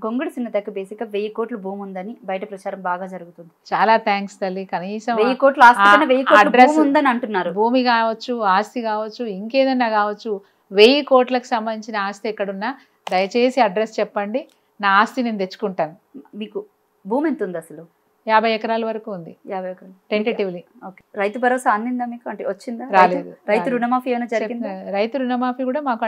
గొంగుడి సునీతకి బేసిక్గా 1000 కోట్ల భూమి ఉందని బయట ప్రచారం బాగా జరుగుతుంది. చాలా థ్యాంక్స్ తల్లి. కనీసం 1000 కోట్ల ఆస్తి కన్నా 1000 కోట్ల అడ్రస్ భూమి ఉందని అంటున్నారు. భూమి కావచ్చు, ఆస్తి కావచ్చు, ఇంకేదన్నా కావచ్చు, 1000 కోట్లకు సంబంధించిన ఆస్తి ఎక్కడున్నా దయచేసి అడ్రస్ చెప్పండి, నా ఆస్తి నేను తెచ్చుకుంటాను. మీకు భూమి ఎంత ఉంది అసలు? 50 ఎకరాల వరకు ఉంది 50 ఎకరాలు టెంటేటివ్లీ. ఓకే. రైతు భరోసా అందిందా మీకు? అంటే వచ్చిందా? రాలేదు. రైతు రుణమాఫీ ఏమైనా జరిగిందా? రైతు రుణమాఫీ కూడా మాకు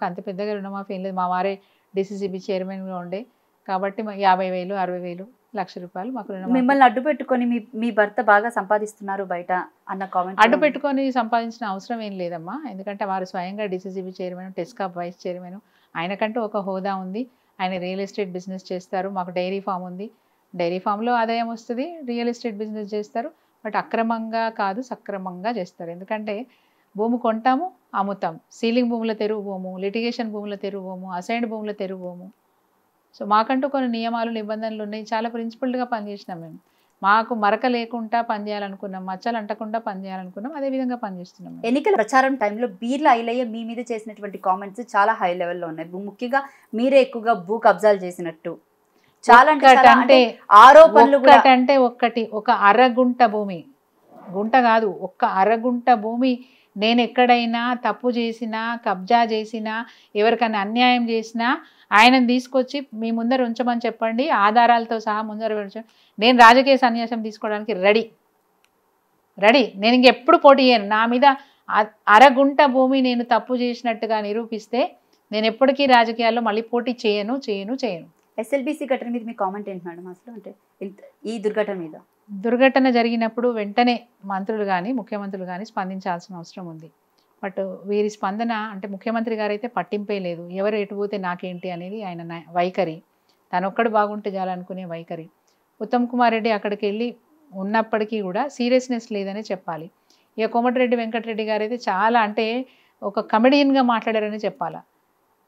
అంత పెద్దగా రుణమాఫీ ఏం లేదు. మా వారే డిసిసిబి చైర్మన్గా ఉండే కాబట్టి 50,000, 60,000, ₹1,00,000 మాకు రుణమాఫీ. మిమ్మల్ని అడ్డు పెట్టుకొని మీ భర్త బాగా సంపాదిస్తున్నారు బయట అన్న కామెంట్ అడ్డు పెట్టుకొని సంపాదించిన అవసరం ఏం లేదమ్మా. ఎందుకంటే వారు స్వయంగా DCCB chairman, TESCAB vice chairman, ఆయనకంటూ ఒక హోదా ఉంది. ఆయన రియల్ ఎస్టేట్ బిజినెస్ చేస్తారు. మాకు డైరీ ఫామ్ ఉంది. డైరీ ఫామ్లో ఆదాయం వస్తుంది. రియల్ ఎస్టేట్ బిజినెస్ చేస్తారు. బట్ అక్రమంగా కాదు, సక్రమంగా చేస్తారు. ఎందుకంటే భూమి కొంటాము, అమ్ముతాం. సీలింగ్ భూముల తెరువు భూము, లిటిగేషన్ భూముల తెరువు భూము, అసైన్డ్ భూముల తెరువు భూము. సో మాకంటూ కొన్ని నియమాలు, నిబంధనలు ఉన్నాయి. చాలా ప్రిన్సిపల్డ్గా పనిచేసినాం మేము. మాకు మరక లేకుండా పనిచేయాలనుకున్నాం, మచ్చలు అంటకుండా పనిచేయాలనుకున్నాం, అదేవిధంగా పనిచేస్తున్నాం. ఎన్నికల ప్రచారం టైంలో బీర్ల ఐలయ్య మీ మీద చేసినటువంటి కామెంట్స్ చాలా హై లెవెల్లో ఉన్నాయి. ముఖ్యంగా మీరే ఎక్కువగా భూ కబ్జాలు చేసినట్టు చాలా అంటే ఆరోపణలు అంటే ఒక అరగుంట భూమి, గుంట కాదు, ఒక్క అరగుంట భూమి నేను ఎక్కడైనా తప్పు చేసినా, కబ్జా చేసినా, ఎవరికైనా అన్యాయం చేసినా ఆయనను తీసుకొచ్చి మీ ముందర ఉంచమని చెప్పండి, ఆధారాలతో సహా ముందర ఉంచండి. నేను రాజకీయ సన్యాసం తీసుకోవడానికి రెడీ. నేను ఇంకెప్పుడు పోటీ చేయను. నా మీద అరగుంట భూమి నేను తప్పు చేసినట్టుగా నిరూపిస్తే నేను ఎప్పటికీ రాజకీయాల్లో మళ్ళీ పోటీ చేయను. ఎస్ఎల్బీసీ ఘటన మీద మీ కామెంట్ ఏంటి మేడం అసలు? అంటే ఈ దుర్ఘటన మీద, దుర్ఘటన జరిగినప్పుడు వెంటనే మంత్రులు కానీ ముఖ్యమంత్రులు కానీ స్పందించాల్సిన అవసరం ఉంది. బట్ వీరి స్పందన అంటే ముఖ్యమంత్రి గారు అయితే పట్టింపే లేదు. ఎవరు ఎటు పోతే నాకేంటి అనేది ఆయన వైఖరి, తనొక్కడు బాగుంటే చాలనుకునే వైఖరి. ఉత్తమ్ కుమార్ రెడ్డి అక్కడికి వెళ్ళి ఉన్నప్పటికీ కూడా సీరియస్నెస్ లేదనే చెప్పాలి. ఇక కోమటిరెడ్డి వెంకటరెడ్డి గారు అయితే చాలా అంటే ఒక కమెడియన్గా మాట్లాడారని చెప్పాలా.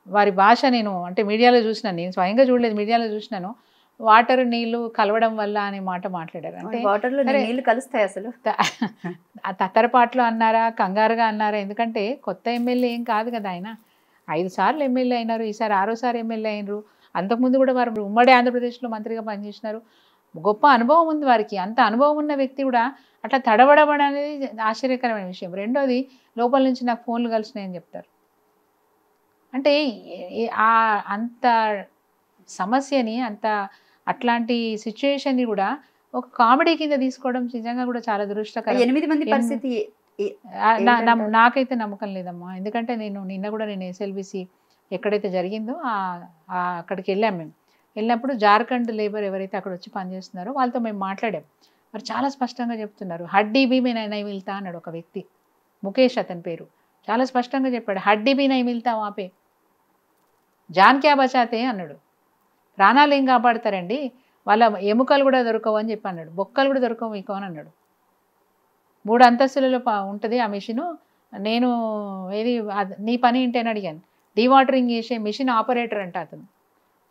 వారి భాష నేను అంటే మీడియాలో చూసినాను, నేను స్వయంగా చూడలేదు, మీడియాలో చూసినాను. వాటర్ నీళ్లు కలవడం వల్ల అనే మాట మాట్లాడారు. అంటే వాటర్లో నీళ్లు కలుస్తాయి అసలు? తత్తరపాట్లో అన్నారా, కంగారుగా అన్నారా? ఎందుకంటే కొత్త ఎమ్మెల్యే ఏం కాదు కదా ఆయన. 5 సార్లు ఎమ్మెల్యే అయినారు, ఈసారి 6వ ఎమ్మెల్యే అయినారు. అంతకుముందు కూడా వారు ఉమ్మడి ఆంధ్రప్రదేశ్లో మంత్రిగా పనిచేసినారు. గొప్ప అనుభవం ఉంది వారికి. అంత అనుభవం ఉన్న వ్యక్తి కూడా అట్లా తడబడబడ అనేది ఆశ్చర్యకరమైన విషయం. రెండోది, లోపల నుంచి నాకు ఫోన్లు కలిసినాయని చెప్తారు. అంటే అంత సమస్యని, అట్లాంటి సిచ్యుయేషన్ని కూడా ఒక కామెడీ కింద తీసుకోవడం నిజంగా కూడా చాలా దురదృష్టకరం. 8 మంది పరిస్థితి నాకైతే నమ్మకం లేదమ్మా. ఎందుకంటే నిన్న కూడా నేను ఎస్ఎల్బీసీ ఎక్కడైతే జరిగిందో అక్కడికి వెళ్ళాము. వెళ్ళినప్పుడు జార్ఖండ్ లేబర్ ఎవరైతే అక్కడ వచ్చి పనిచేస్తున్నారో వాళ్ళతో మేము మాట్లాడాం. మరి చాలా స్పష్టంగా చెప్తున్నారు. హడ్డీ బీ మే నై మిల్తా అన్నాడు ఒక వ్యక్తి, ముఖేష్ అతని పేరు. చాలా స్పష్టంగా చెప్పాడు, హడ్డీ బీ నై మిల్తా వాపే, జాన్ క్యా బచాతే అన్నాడు. ప్రాణాలు ఏం కాపాడతారండి, వాళ్ళ ఎముకలు కూడా దొరకవు అని చెప్పి అన్నాడు. బొక్కలు కూడా దొరకవు మీకు అని అన్నాడు. 3 అంతస్తులలో ఉంటుంది ఆ మిషను. నేను నీ పని ఏంటని అడిగాను. డీవాటరింగ్ చేసే మిషన్ ఆపరేటర్ అంట అతను.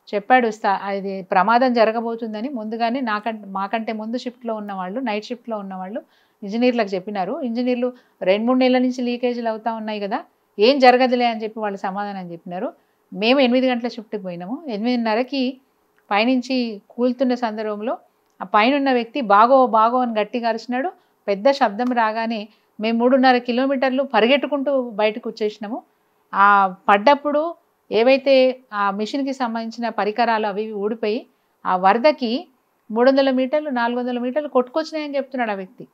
చెప్పాడు అది ప్రమాదం జరగబోతుందని ముందుగానే మాకంటే ముందు షిఫ్ట్లో ఉన్నవాళ్ళు, నైట్ షిఫ్ట్లో ఉన్నవాళ్ళు ఇంజనీర్లకు చెప్పినారు. ఇంజనీర్లు 2-3 నెలల నుంచి లీకేజీలు అవుతూ ఉన్నాయి కదా, ఏం జరగదులే అని చెప్పి వాళ్ళు సమాధానం చెప్పినారు. మేము 8 గంటల షిఫ్ట్కి పోయినాము. 8:30కి పైనుంచి కూలుతున్న సందర్భంలో ఆ పైన వ్యక్తి బాగో అని గట్టిగా అరిచినాడు. పెద్ద శబ్దం రాగానే మేము 3.5 కిలోమీటర్లు పరిగెట్టుకుంటూ బయటకు వచ్చేసినాము. ఆ పడ్డప్పుడు ఏవైతే ఆ మిషన్కి సంబంధించిన పరికరాలు అవి ఊడిపోయి ఆ వరదకి 300 మీటర్లు 400 మీటర్లు కొట్టుకొచ్చినాయని చెప్తున్నాడు ఆ వ్యక్తి.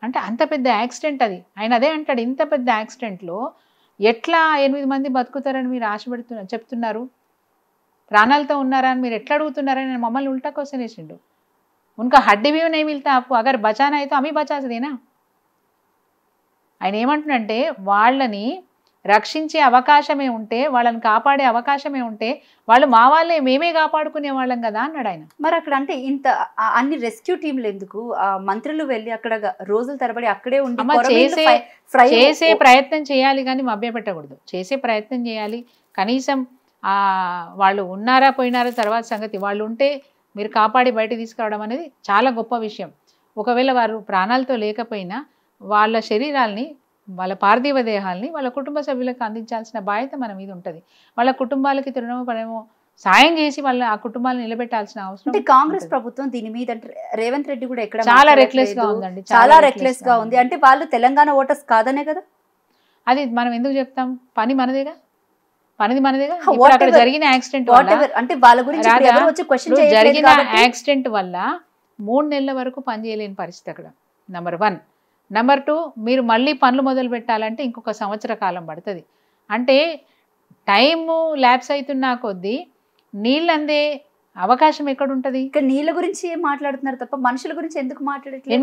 అంటే అంత పెద్ద యాక్సిడెంట్ అది. ఆయన అదే అంటాడు, ఇంత పెద్ద యాక్సిడెంట్లో ఎట్లా 8 మంది బతుకుతారని మీరు చెప్తున్నారు, ప్రాణాలతో ఉన్నారా అని మీరు ఎట్లా అడుగుతున్నారని నేను మమ్మల్ని ఉల్టా క్వశ్చన్ వేసిండు. ఉనకా హడ్డీ బీ नहीं मिलता आपको, अगर बचाना है तो हम ही बचा देना. ఆయన ఏమంటున్నంటే వాళ్ళని రక్షించే అవకాశమే ఉంటే, వాళ్ళని కాపాడే అవకాశమే ఉంటే వాళ్ళు మా వాళ్ళే, మేమే కాపాడుకునే వాళ్ళం కదా అన్నాడు ఆయన. మరి అక్కడ అంటే ఇంత అన్ని రెస్క్యూ టీంలు ఎందుకు? మంత్రులు వెళ్ళి అక్కడ రోజుల తరబడి అక్కడే ఉండి చేసే ప్రయత్నం చేయాలి కానీ మభ్యపెట్టకూడదు. చేసే ప్రయత్నం చేయాలి. కనీసం వాళ్ళు ఉన్నారా పోయినారా తర్వాత సంగతి. వాళ్ళు ఉంటే మీరు కాపాడి బయట తీసుకురావడం అనేది చాలా గొప్ప విషయం. ఒకవేళ వారు ప్రాణాలతో లేకపోయినా వాళ్ళ శరీరాల్ని, వాళ్ళ పార్థివ దేహాల్ని వాళ్ళ కుటుంబ సభ్యులకు అందించాల్సిన బాధ్యత మన మీద ఉంటుంది. వాళ్ళ కుటుంబాలకి తృణమో సాయం చేసి వాళ్ళ ఆ కుటుంబాలను నిలబెట్టాల్సిన అవసరం అంటే కాంగ్రెస్ ప్రభుత్వం దీని మీద అంటే రేవంత్ రెడ్డి కూడా ఎక్కడ చాలా రెక్లెస్ గా ఉందండి, చాలా రెక్లెస్ గా ఉంది. అంటే వాళ్ళు తెలంగాణ ఓటర్స్ కాదనే కదా. అది మనం ఎందుకు చెప్తాం, పని మనదేగా, పనిది మనదేగా. ఇప్పుడు అక్కడ జరిగిన యాక్సిడెంట్ అంటే వాళ్ళ గురించి ఎవరు వచ్చి క్వశ్చన్ చేయట్లేదు. జరిగిన యాక్సిడెంట్ వల్ల 3 నెలల వరకు పని చేయలేని పరిస్థితి అక్కడ, నెంబర్ 1. నెంబర్ 2, మీరు మళ్ళీ పనులు మొదలు పెట్టాలంటే ఇంకొక సంవత్సర కాలం పడుతుంది. అంటే టైము ల్యాప్స్ అవుతున్నా కొద్దీ నీళ్ళు అందే అవకాశం ఎక్కడ ఉంటుంది? ఇక్కడ నీళ్ళ గురించి మాట్లాడుతున్నారు తప్ప మనుషుల గురించి ఎందుకు మాట్లాడట్లేదు?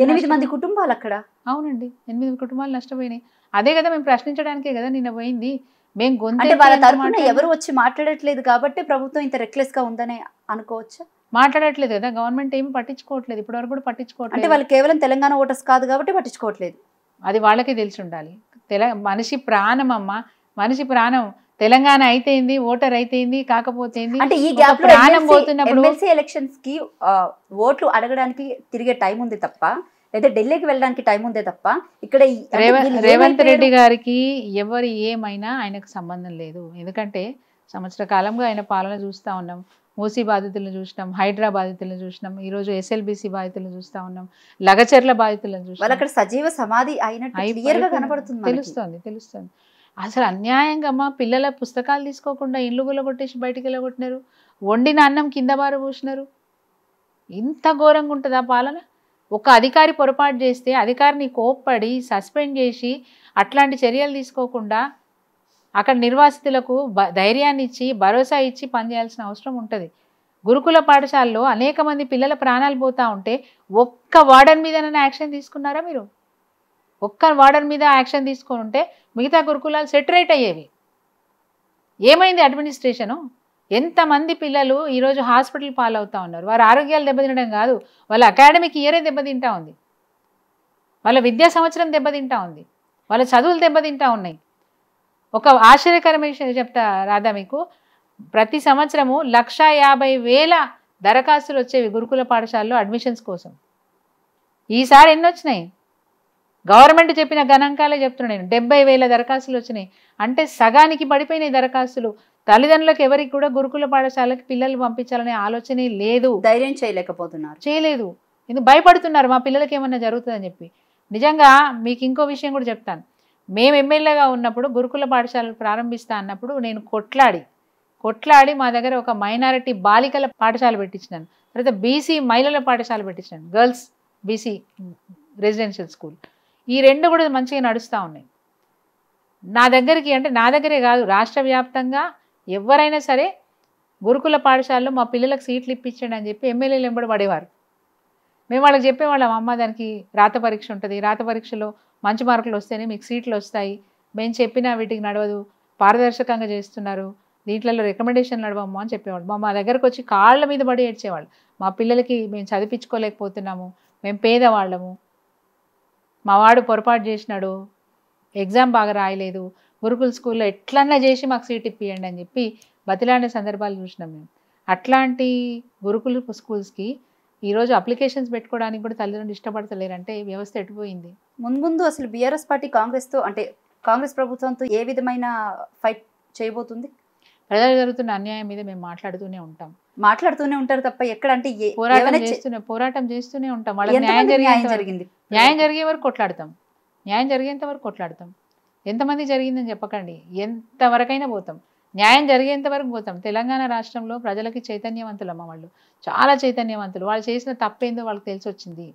8 మంది కుటుంబాలు అక్కడ. అవునండి, 8 కుటుంబాలు నష్టపోయినాయి. అదే కదా మేము ప్రశ్నించడానికే కదా నిన్న పోయింది. మేము అంటే వాళ్ళ తరఫున ఎవరు వచ్చి మాట్లాడట్లేదు కాబట్టి ప్రభుత్వం ఇంత రెక్లెస్ గా ఉందని అనుకోవచ్చు. మాట్లాడట్లేదు కదా, గవర్నమెంట్ ఏమి పట్టించుకోవట్లేదు, ఇప్పటి వరకు కూడా పట్టించుకోవట్లేదు. అంటే వాళ్ళు కేవలం తెలంగాణ ఓటర్స్ కాదు కాబట్టి పట్టించుకోవట్లేదు. అది వాళ్ళకే తెలిసి ఉండాలి. మనిషి ప్రాణం అమ్మ, మనిషి ప్రాణం. తెలంగాణ అయితేంది, ఓటర్ అయితేంది, కాకపోతే అంటే ఈ గ్యాప్ లో ఎమ్మెల్సీ ఎలక్షన్స్ కి ఓట్లు అడగడానికి తిరిగే టైం ఉంది తప్ప, లేదా ఢిల్లీకి వెళ్ళడానికి టైం ఉందే తప్ప ఇక్కడ రేవంత్ రెడ్డి గారికి ఎవరు ఏమైనా ఆయనకు సంబంధం లేదు. ఎందుకంటే సంవత్సర కాలంగా ఆయన పాలన చూస్తూ ఉన్నాం. మూసీ బాధితులను చూసినాం, హైడ్రా బాధితులను చూసినాం, ఈరోజు ఎస్ఎల్బిసి బాధితులను చూస్తూ ఉన్నాం, లగచర్ల బాధితులను చూసినాం. అక్కడ సజీవ సమాధి అయినట్టు కనబడుతుంది, తెలుస్తుంది. అసలు అన్యాయంగా మా పిల్లల పుస్తకాలు తీసుకోకుండా ఇల్లు గుల్లగొట్టేసి బయటికి వెళ్ళగొట్టినారు, వండిన అన్నం కింద బార పోసినారు. ఇంత ఘోరంగా ఉంటుందా పాలన? ఒక అధికారి పొరపాటు చేస్తే అధికారిని కోప్పడి సస్పెండ్ చేసి అట్లాంటి చర్యలు తీసుకోకుండా అక్కడ నిర్వాసితులకు ధైర్యాన్ని ఇచ్చి భరోసా ఇచ్చి పనిచేయాల్సిన అవసరం ఉంటుంది. గురుకుల పాఠశాలలో అనేక మంది పిల్లల ప్రాణాలు పోతూ ఉంటే ఒక్క వార్డెన్ మీదనైనా యాక్షన్ తీసుకున్నారా మీరు? ఒక్క వార్డెన్ మీద యాక్షన్ తీసుకొని ఉంటే మిగతా గురుకులాలు సెటరేట్ అయ్యేవి. ఏమైంది అడ్మినిస్ట్రేషను? ఎంతమంది పిల్లలు ఈరోజు హాస్పిటల్ పాలవుతూ ఉన్నారు. వారి ఆరోగ్యాలు దెబ్బతినడం కాదు, వాళ్ళ అకాడమిక్ ఇయరే దెబ్బతింటా ఉంది, వాళ్ళ విద్యా సంవత్సరం దెబ్బతింటా ఉంది, వాళ్ళ చదువులు దెబ్బతింటా ఉన్నాయి. ఒక ఆశ్చర్యకరమైన చెప్తా రాదా మీకు, ప్రతి సంవత్సరము 1,50,000 దరఖాస్తులు వచ్చేవి గురుకుల పాఠశాలలో అడ్మిషన్స్ కోసం. ఈసారి ఎన్ని వచ్చినాయి? గవర్నమెంట్ చెప్పిన గణాంకాలే చెప్తున్నాను నేను, 70,000 దరఖాస్తులు వచ్చినాయి. అంటే సగానికి పడిపోయినాయి దరఖాస్తులు. తల్లిదండ్రులకు ఎవరికి కూడా గురుకుల పాఠశాలకి పిల్లలు పంపించాలనే ఆలోచనే లేదు, ధైర్యం చేయలేదు. ఎందుకు భయపడుతున్నారు మా పిల్లలకి ఏమన్నా జరుగుతుందని చెప్పి. నిజంగా మీకు ఇంకో విషయం కూడా చెప్తాను. మేము ఎమ్మెల్యేగా ఉన్నప్పుడు గురుకుల పాఠశాలలు ప్రారంభిస్తా అన్నప్పుడు నేను కొట్లాడి మా దగ్గర ఒక మైనారిటీ బాలికల పాఠశాల పెట్టించినాను, తర్వాత బీసీ మహిళల పాఠశాల పెట్టించినాను, గర్ల్స్ బీసీ రెసిడెన్షియల్ స్కూల్. ఈ 2 కూడా మంచిగా నడుస్తూ ఉన్నాయి. నా దగ్గరే కాదు, రాష్ట్ర వ్యాప్తంగా ఎవరైనా సరే గురుకుల పాఠశాలలో మా పిల్లలకు సీట్లు ఇప్పించండి అని చెప్పి ఎమ్మెల్యేలు వెంబడి పడేవారు. మేము వాళ్ళకి చెప్పేవాళ్ళం, అమ్మ దానికి రాత పరీక్ష ఉంటుంది, రాత పరీక్షలో మంచి మార్కులు వస్తేనే మీకు సీట్లు వస్తాయి, మేము చెప్పినా వీటికి నడవదు, పారదర్శకంగా చేస్తున్నారు, దీంట్లో రికమెండేషన్ నడవమ్మా అని చెప్పేవాళ్ళు. మా దగ్గరకు వచ్చి కాళ్ళ మీద పడి ఏడ్చేవాళ్ళు, మా పిల్లలకి మేము చదివించుకోలేకపోతున్నాము, మేము పేదవాళ్ళము, మా వాడు పొరపాటు చేసినాడు, ఎగ్జామ్ బాగా రాయలేదు, గురుకుల స్కూల్లో ఎట్లన్నా చేసి మాకు సీట్ ఇప్పియండి అని చెప్పి బతిలాడే సందర్భాలు చూసినాం మేము. అట్లాంటి గురుకుల స్కూల్స్కి ఈరోజు అప్లికేషన్స్ పెట్టుకోవడానికి కూడా తల్లిదండ్రులు ఇష్టపడతలేరంటే వ్యవస్థ ఎటుపోయింది. ముందు అసలు బీఆర్ఎస్ పార్టీ కాంగ్రెస్ ప్రభుత్వంతో ఏ విధమైన ఫైట్ చేయబోతుంది? ప్రజలు జరుగుతున్న అన్యాయం మీద మేము మాట్లాడుతూనే ఉంటారు తప్ప ఎక్కడ అంటే పోరాటం చేస్తూనే ఉంటాం. వాళ్ళకి న్యాయం జరిగే వరకు కొట్లాడతాం, న్యాయం జరిగేంత వరకు కొట్లాడతాం. ఎంతమంది జరిగిందని చెప్పకండి, ఎంతవరకైనా పోతాం, న్యాయం జరిగేంత వరకు పోతాం. తెలంగాణ రాష్ట్రంలో ప్రజలకి చైతన్యవంతులమ్మ, వాళ్ళు చాలా చైతన్యవంతులు. వాళ్ళు చేసిన తప్పేందో వాళ్ళకి తెలిసి వచ్చింది,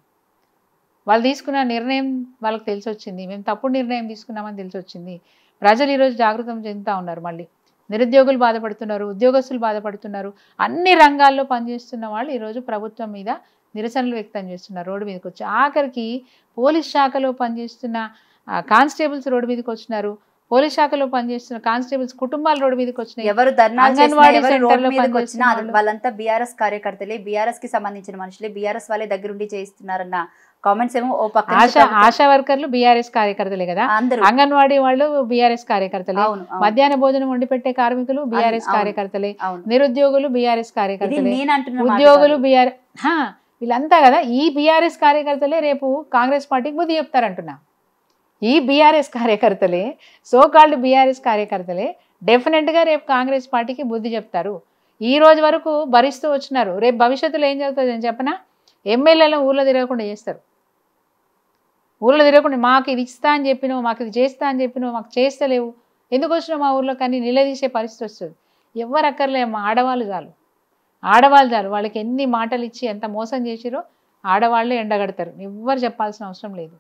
వాళ్ళు తీసుకున్న నిర్ణయం వాళ్ళకి తెలిసి వచ్చింది, మేము తప్పుడు నిర్ణయం తీసుకున్నామని తెలిసి వచ్చింది. ప్రజలు ఈరోజు జాగృతం చెందుతూ ఉన్నారు. మళ్ళీ నిరుద్యోగులు బాధపడుతున్నారు, ఉద్యోగస్తులు బాధపడుతున్నారు, అన్ని రంగాల్లో పనిచేస్తున్న వాళ్ళు ఈరోజు ప్రభుత్వం మీద నిరసనలు వ్యక్తం చేస్తున్నారు, రోడ్డు మీదకి వచ్చి. ఆఖరికి పోలీస్ శాఖలో పనిచేస్తున్న కానిస్టేబుల్స్ రోడ్డు మీదకి వచ్చినారు, పోలీస్ శాఖలో పనిచేస్తున్న కానిస్టేబుల్స్ కుటుంబాలు రోడ్డు మీదకి వచ్చినాయి. అంగన్వాడీ సెంటర్లో వాళ్ళంతా బీఆర్ఎస్ కార్యకర్తలే, బీఆర్ఎస్ కి సంబంధించిన మనుషులే, బీఆర్ఎస్ వాళ్ళే దగ్గరుండి చేయిస్తున్నారన్న కామెంట్స్ ఏమో ఓ పక్క. ఆశా వర్కర్లు బీఆర్ఎస్ కార్యకర్తలే కదా, అంగన్వాడీ వాళ్ళు బీఆర్ఎస్ కార్యకర్తలే, మధ్యాహ్న భోజనం వండి పెట్టే కార్మికులు బీఆర్ఎస్ కార్యకర్తలే, నిరుద్యోగులు బీఆర్ఎస్ కార్యకర్తలే, ఉద్యోగులు వీళ్ళంతా కదా. ఈ బీఆర్ఎస్ కార్యకర్తలే రేపు కాంగ్రెస్ పార్టీకి బుద్ధి చెప్తారంటున్నా. ఈ బీఆర్ఎస్ కార్యకర్తలే, సో కాల్డ్ బీఆర్ఎస్ కార్యకర్తలే డెఫినెట్గా రేపు కాంగ్రెస్ పార్టీకి బుద్ధి చెప్తారు. ఈ రోజు వరకు భరిస్తూ వచ్చినారు. రేపు భవిష్యత్తులో ఏం జరుగుతుంది అని చెప్పనా, ఎమ్మెల్యేలను ఊళ్ళో తిరగకుండా చేస్తారు. ఊళ్ళో తిరగకుండా మాకు ఇది ఇస్తా అని చెప్పినావు, మాకు ఇది చేస్తా అని చెప్పినావు, మాకు చేస్తలేవు, ఎందుకు వచ్చినావు మా ఊళ్ళో కానీ నిలదీసే పరిస్థితి వస్తుంది. ఎవరు అక్కర్లేమ్మా, ఆడవాళ్ళు చాలు, ఆడవాళ్ళు చాలు. వాళ్ళకి ఎన్ని మాటలు ఇచ్చి ఎంత మోసం చేసిరో ఆడవాళ్ళే ఎండగడతారు. ఎవ్వరు చెప్పాల్సిన అవసరం లేదు.